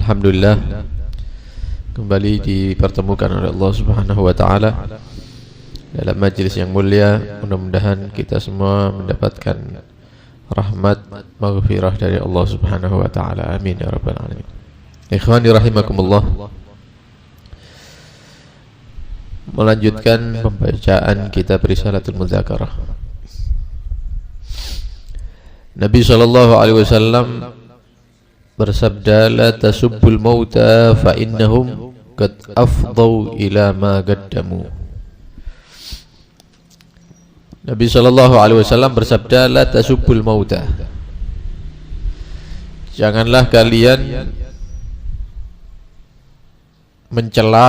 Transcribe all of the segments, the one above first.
Alhamdulillah kembali dipertemukan oleh Allah Subhanahu wa taala dalam majlis yang mulia. Mudah-mudahan kita semua mendapatkan rahmat maghfirah dari Allah Subhanahu wa taala. Amin ya rabbal alamin. Ikhwani rahimakumullah. Melanjutkan pembacaan kitab Risalatul Mudzakarah. Nabi sallallahu alaihi wasallam bersabda, la tasubbul mauta fa innahum qad afdau ila ma qaddamu. Nabi sallallahu alaihi wasallam bersabda, la tasubbul mauta, janganlah kalian mencela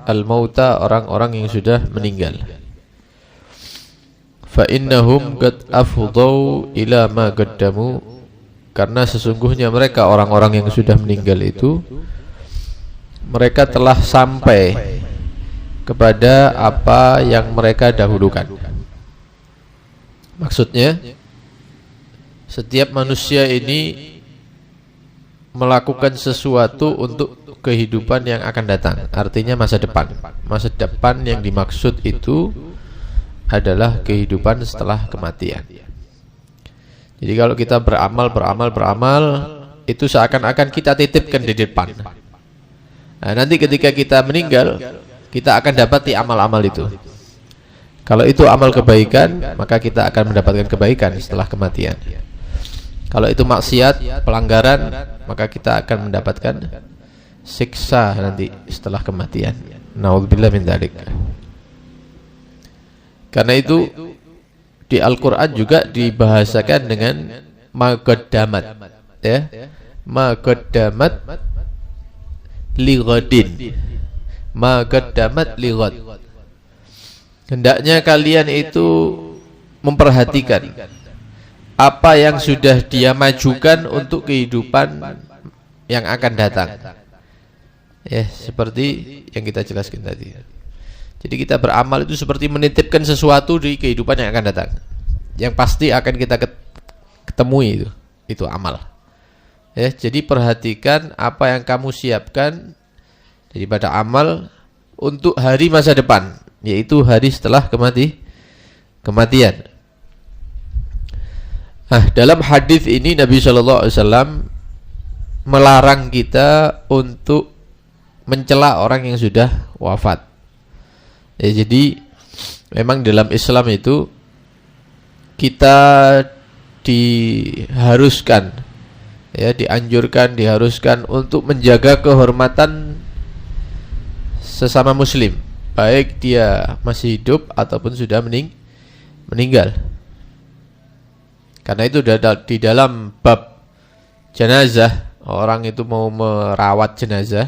al-mauta, orang-orang yang sudah meninggal. Fa innahum qad afdau ila ma qaddamu, karena sesungguhnya mereka orang-orang yang sudah meninggal itu mereka telah sampai kepada apa yang mereka dahulukan. Maksudnya setiap manusia ini melakukan sesuatu untuk kehidupan yang akan datang, artinya masa depan. Masa depan yang dimaksud itu adalah kehidupan setelah kematian. Jadi kalau kita beramal itu seakan-akan kita titipkan di depan. Nah, nanti ketika kita meninggal, kita akan dapati amal-amal itu. Kalau itu amal kebaikan, maka kita akan mendapatkan kebaikan setelah kematian. Kalau itu maksiat, pelanggaran, maka kita akan mendapatkan siksa nanti setelah kematian. Na'udzubillah min dzalik. Karena itu di Al-Quran juga dibahasakan dengan maqaddamat, ya, maqaddamat li ghadin, maqaddamat li ghad. Hendaknya kalian itu memperhatikan apa yang sudah dia majukan untuk kehidupan yang akan datang. Ya, seperti yang kita jelaskan tadi. Jadi kita beramal itu seperti menitipkan sesuatu di kehidupan yang akan datang, yang pasti akan kita ketemui itu amal. Ya, jadi perhatikan apa yang kamu siapkan daripada amal untuk hari masa depan, yaitu hari setelah kematian. Dalam hadis ini Nabi Shallallahu Alaihi Wasallam melarang kita untuk mencela orang yang sudah wafat. Ya, jadi memang dalam Islam itu kita diharuskan, ya, diharuskan untuk menjaga kehormatan sesama muslim, baik dia masih hidup ataupun sudah meninggal. Karena itu di dalam bab jenazah, orang itu mau merawat jenazah,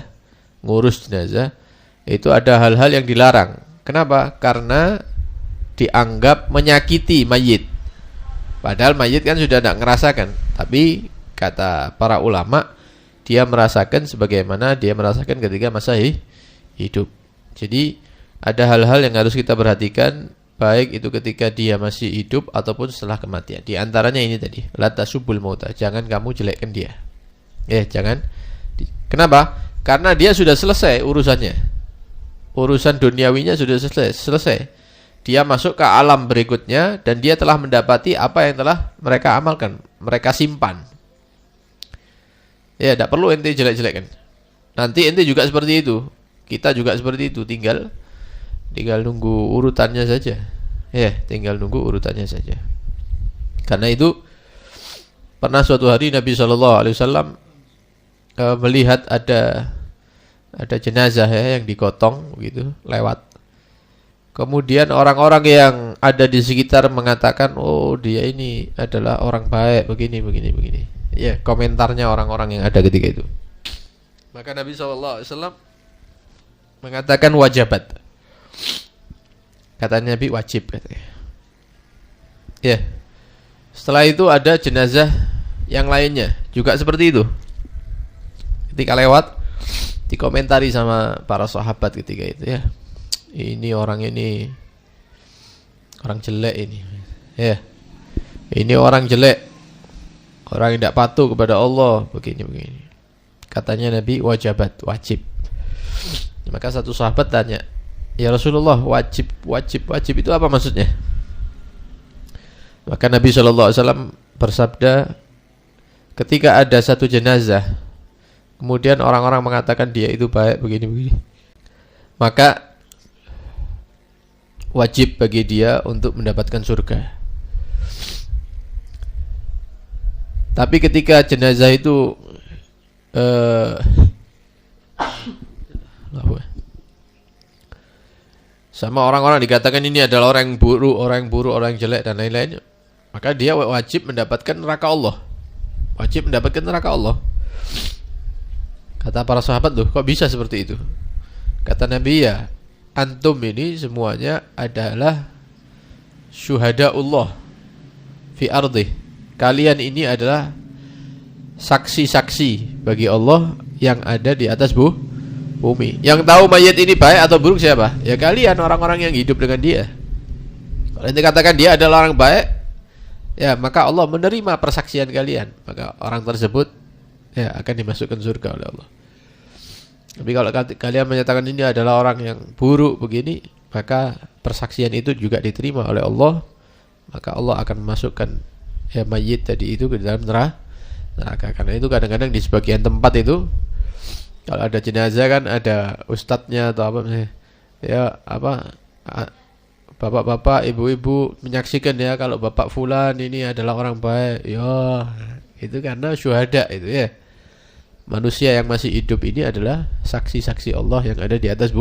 ngurus jenazah, itu ada hal-hal yang dilarang. Kenapa? Karena dianggap menyakiti mayit. Padahal mayit kan sudah tidak ngerasakan, tapi kata para ulama, dia merasakan sebagaimana dia merasakan ketika masa hidup. Jadi ada hal-hal yang harus kita perhatikan, baik itu ketika dia masih hidup ataupun setelah kematian. Di antaranya ini tadi, la tasubul mauta, jangan kamu jelekkan dia. Jangan. Kenapa? Karena dia sudah selesai urusannya. Urusan duniawinya sudah selesai. Dia masuk ke alam berikutnya dan dia telah mendapati apa yang telah mereka amalkan, mereka simpan. Ya, tidak perlu ente jelek-jelekkan. Nanti ente juga seperti itu. Kita juga seperti itu, tinggal nunggu urutannya saja. Ya, tinggal nunggu urutannya saja. Karena itu pernah suatu hari Nabi Shallallahu Alaihi Wasallam melihat ada jenazah, ya, yang digotong gitu lewat. Kemudian orang-orang yang ada di sekitar mengatakan, oh dia ini adalah orang baik, begini. Ya, komentarnya orang-orang yang ada ketika itu. Maka Nabi SAW mengatakan wajabat. Kata Nabi, wajib, katanya. Ya. Setelah itu ada jenazah yang lainnya juga seperti itu. Ketika lewat, dikomentari sama para sahabat ketika itu, ya, ini orang jelek ini, ya, ini orang jelek, orang yang tidak patuh kepada Allah, begini. Katanya Nabi, wajabat, wajib. Maka satu sahabat tanya, ya Rasulullah, wajib itu apa maksudnya? Maka Nabi SAW bersabda, ketika ada satu jenazah, kemudian orang-orang mengatakan dia itu baik begini-begini, maka wajib bagi dia untuk mendapatkan surga. Tapi ketika jenazah itu sama orang-orang dikatakan ini adalah orang yang buruk, orang yang jelek dan lain-lain, maka dia wajib mendapatkan neraka Allah. Wajib mendapatkan neraka Allah. Kata para sahabat, loh kok bisa seperti itu? Kata Nabi, ya antum ini semuanya adalah syuhadaullah fi ardih. Kalian ini adalah saksi-saksi bagi Allah yang ada di atas bumi. Yang tahu mayat ini baik atau buruk siapa? Ya kalian, orang-orang yang hidup dengan dia. Kalau ente katakan dia adalah orang baik, ya maka Allah menerima persaksian kalian. Maka orang tersebut ya akan dimasukkan surga oleh Allah. Tapi kalau kalian menyatakan ini adalah orang yang buruk begini, maka persaksian itu juga diterima oleh Allah. Maka Allah akan memasukkan ya mayit tadi itu ke dalam neraka. Karena itu kadang-kadang di sebagian tempat itu kalau ada jenazah kan ada ustadznya atau apa, ya apa, bapak-bapak, ibu-ibu menyaksikan ya kalau bapak fulan ini adalah orang baik. Ya itu karena syuhada itu ya. Manusia yang masih hidup ini adalah saksi-saksi Allah yang ada di atas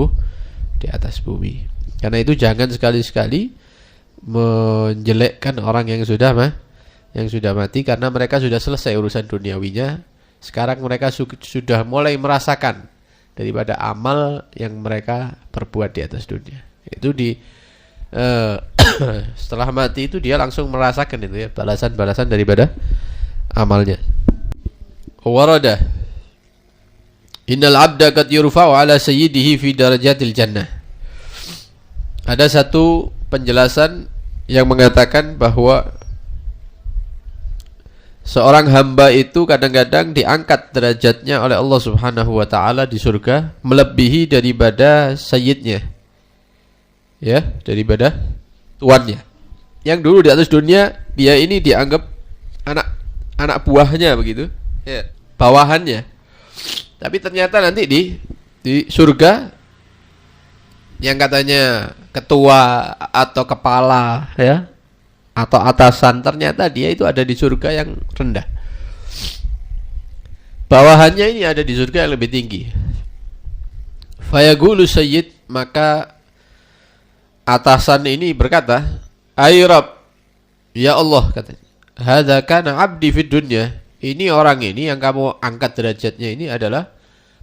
bumi. Karena itu jangan sekali-sekali menjelekkan orang yang sudah mati, karena mereka sudah selesai urusan duniawinya. Sekarang mereka sudah mulai merasakan daripada amal yang mereka perbuat di atas dunia. Itu setelah mati itu dia langsung merasakan itu ya, balasan-balasan daripada amalnya. Warada innal abda qad yurfa'u ala sayyidihi fi darajatil jannah. Ada satu penjelasan yang mengatakan bahwa seorang hamba itu kadang-kadang diangkat derajatnya oleh Allah Subhanahu wa taala di surga melebihi daripada sayyidnya. Ya, daripada tuannya. Yang dulu di atas dunia dia ini dianggap anak buahnya begitu. Ya, bawahannya. Tapi ternyata nanti di surga yang katanya ketua atau kepala ya atau atasan, ternyata dia itu ada di surga yang rendah. Bawahannya ini ada di surga yang lebih tinggi. Fayaqulu sayyid, maka atasan ini berkata, "Ay Rabb, ya Allah," katanya, "hadza kana 'abdi fid dunya." Ini orang ini yang kamu angkat derajatnya ini adalah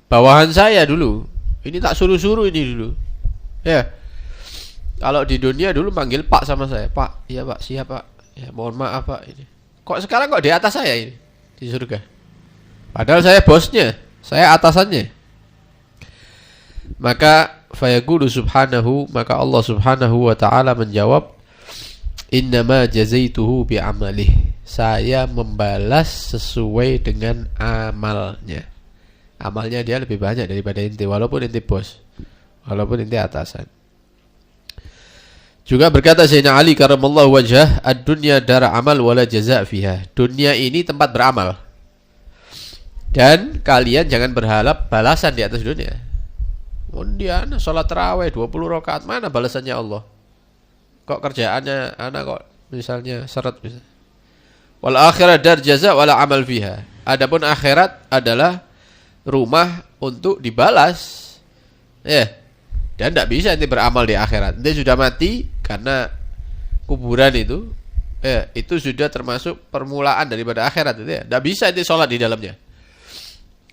bawahan saya dulu. Ini tak suruh-suruh ini dulu. Ya. Kalau di dunia dulu manggil Pak sama saya. Pak, iya Pak, siap Pak. Ya, mohon maaf Pak ini. Kok sekarang kok di atas saya ini di surga? Padahal saya bosnya, saya atasannya. Maka fayaqulu subhanahu, maka Allah Subhanahu wa taala menjawab, "Innama jazaituhu bi amalih." Saya membalas sesuai dengan amalnya. Amalnya dia lebih banyak daripada inti, walaupun inti bos, walaupun inti atasan. Juga berkata Sayyidina Ali karramallahu wajhah, ad-dunya dara amal wala jaza' fiha. Dunia ini tempat beramal. Dan kalian jangan berharap balasan di atas dunia. Kemudian salat tarawih 20 rakaat, mana balasannya Allah? Kok kerjaannya anak kok misalnya seret misalnya. Wal akhirat dar jaza' wala amal fiha. Adapun akhirat adalah rumah untuk dibalas. Ya. Dan tidak bisa nanti beramal di akhirat. Dia sudah mati karena kuburan itu, itu sudah termasuk permulaan daripada akhirat itu ya. Tidak bisa nanti sholat di dalamnya,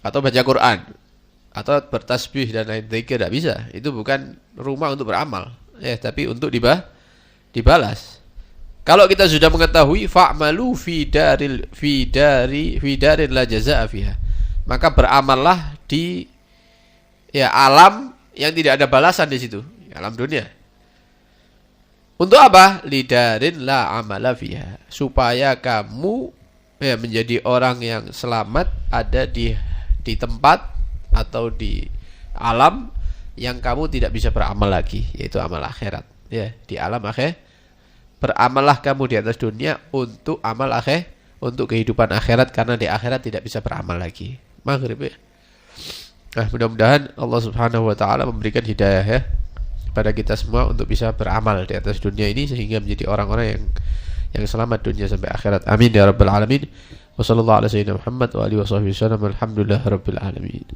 atau baca Quran, atau bertasbih dan lain zikir, tidak bisa. Itu bukan rumah untuk beramal, tapi untuk dibalas. Kalau kita sudah mengetahui fa'malu fi darin la jazaa'a fiha, maka beramallah di alam yang tidak ada balasan di situ, alam dunia. Untuk apa? Lidarin la amala fiha, supaya kamu menjadi orang yang selamat ada di di tempat atau di alam yang kamu tidak bisa beramal lagi, yaitu amal akhirat. Ya, di alam akhir beramallah kamu di atas dunia untuk amal akhir, untuk kehidupan akhirat, karena di akhirat tidak bisa beramal lagi. Maghrib ya. Nah, mudah-mudahan Allah Subhanahu wa taala memberikan hidayah ya pada kita semua untuk bisa beramal di atas dunia ini sehingga menjadi orang-orang yang selamat dunia sampai akhirat. Amin ya rabbal alamin. Wassallallahu ala sayyidina Muhammad wa alihi washabbihi wasallam. Alhamdulillahirabbil alamin.